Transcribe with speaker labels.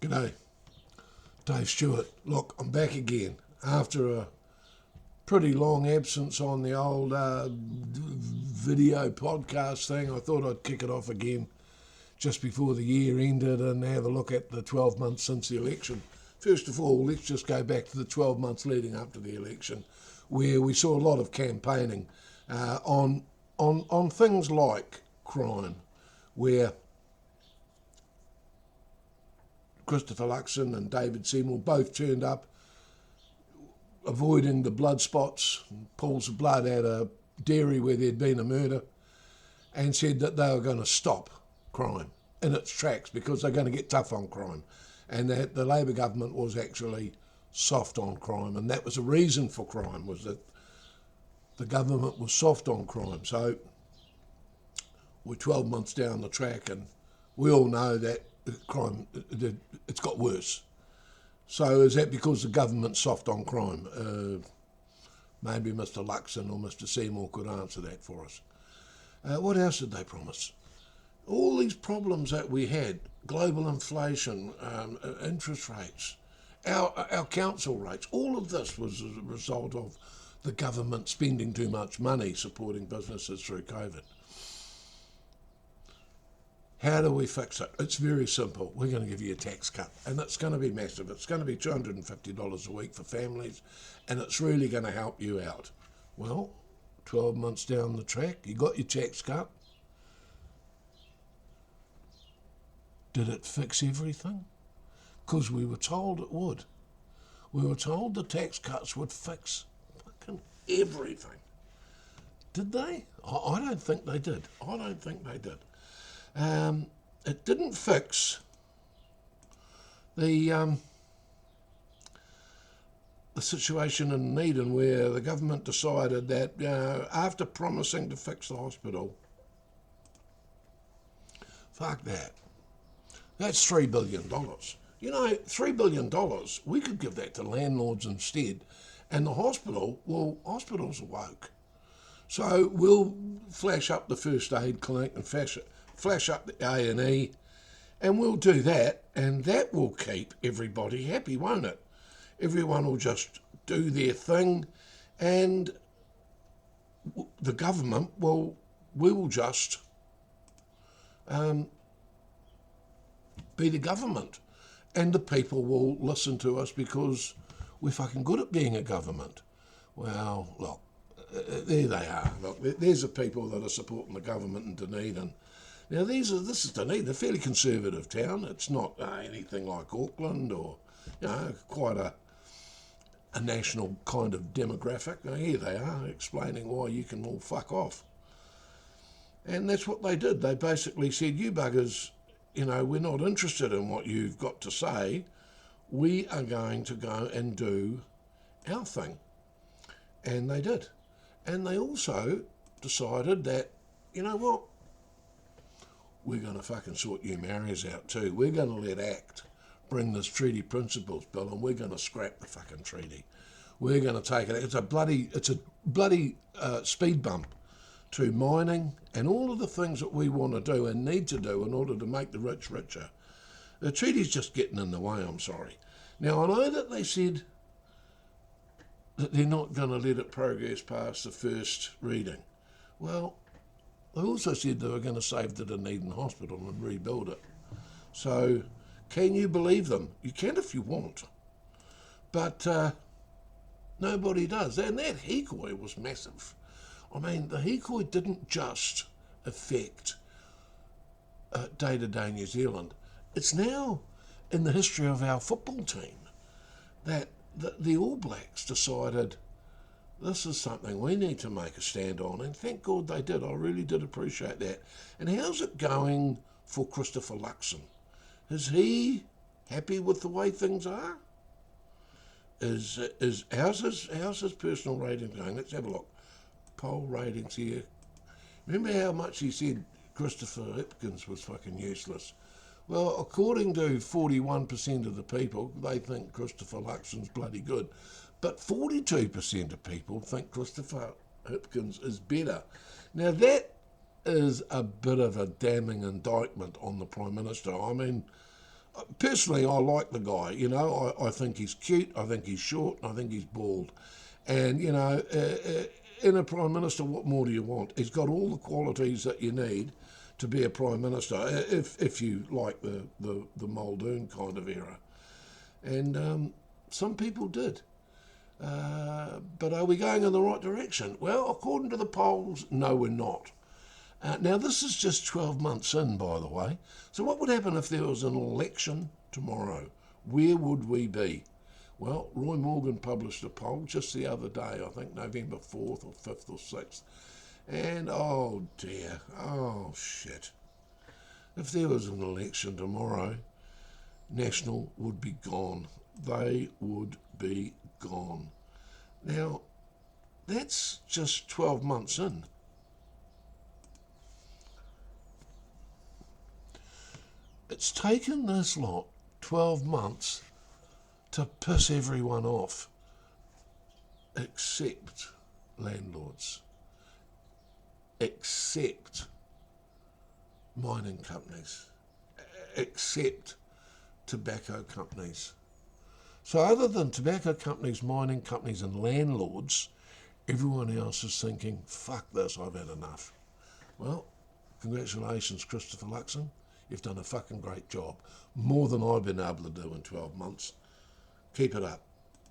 Speaker 1: G'day, Dave Stewart. Look, I'm back again after a pretty long absence on the old video podcast thing. I thought I'd kick it off again just before the year ended and have a look at the 12 months since the election. First of all, let's just go back to the 12 months leading up to the election, where we saw a lot of campaigning on things like crime, where Christopher Luxon and David Seymour both turned up, avoiding the blood spots, pools of blood at a dairy where there'd been a murder, and said that they were going to stop crime in its tracks because they're going to get tough on crime, and that the Labor government was actually soft on crime, and that was the reason for crime, was that the government was soft on crime. So we're 12 months down the track, and we all know that crime, it's got worse. So is that because the government's soft on crime? Maybe Mr. Luxon or Mr. Seymour could answer that for us. What else did they promise? All these problems that we had, global inflation, interest rates, our council rates, all of this was a result of the government spending too much money supporting businesses through COVID. How do we fix it? It's very simple. We're going to give you a tax cut, and it's going to be massive. It's going to be $250 a week for families, and it's really going to help you out. Well, 12 months down the track, you got your tax cut. Did it fix everything? Because we were told it would. We were told the tax cuts would fix fucking everything. Did they? I don't think they did. It didn't fix the situation in Dunedin, where the government decided that after promising to fix the hospital, fuck that. That's $3 billion. You know, $3 billion, we could give that to landlords instead. And the hospital's awoke. So we'll flash up the first aid clinic and flash up the A&E, and we'll do that, and that will keep everybody happy, won't it? Everyone will just do their thing, and the government will just be the government, and the people will listen to us because we're fucking good at being a government. Well, look, there they are. Look, there's the people that are supporting the government in Dunedin. Now, this is Dunedin, a fairly conservative town. It's not anything like Auckland or, quite a national kind of demographic. Now, here they are explaining why you can all fuck off. And that's what they did. They basically said, you buggers, we're not interested in what you've got to say. We are going to go and do our thing. And they did. And they also decided that, you know what? We're going to fucking sort you Maoris out too. We're going to let ACT bring this treaty principles bill, and we're going to scrap the fucking treaty. We're going to take it. It's a bloody speed bump to mining and all of the things that we want to do and need to do in order to make the rich richer. The treaty's just getting in the way, I'm sorry. Now, I know that they said that they're not going to let it progress past the first reading. Well, they also said they were going to save the Dunedin Hospital and rebuild it. So, can you believe them? You can if you want. But nobody does. And that hikoi was massive. I mean, the hikoi didn't just affect day-to-day New Zealand. It's now in the history of our football team that the All Blacks decided this is something we need to make a stand on, and thank God they did. I really did appreciate that. And how's it going for Christopher Luxon? Is he happy with the way things are? How's his personal rating going? Let's have a look. Poll ratings here. Remember how much he said Christopher Hipkins was fucking useless? Well, according to 41% of the people, they think Christopher Luxon's bloody good. But 42% of people think Christopher Hipkins is better. Now, that is a bit of a damning indictment on the Prime Minister. I mean, personally, I like the guy. You know, I think he's cute. I think he's short. I think he's bald. And you know, in a prime minister, what more do you want? He's got all the qualities that you need to be a prime minister, if you like the Muldoon kind of era. And some people did. But are we going in the right direction? Well, according to the polls, no, we're not. Now, this is just 12 months in, by the way. So what would happen if there was an election tomorrow? Where would we be? Well, Roy Morgan published a poll just the other day, I think November 4th or 5th or 6th. And, oh dear, oh shit. If there was an election tomorrow, National would be gone. They would be gone. Now, that's just 12 months in. It's taken this lot 12 months to piss everyone off, except landlords, except mining companies, except tobacco companies. So other than tobacco companies, mining companies and landlords, everyone else is thinking, fuck this, I've had enough. Well, congratulations, Christopher Luxon. You've done a fucking great job. More than I've been able to do in 12 months. Keep it up.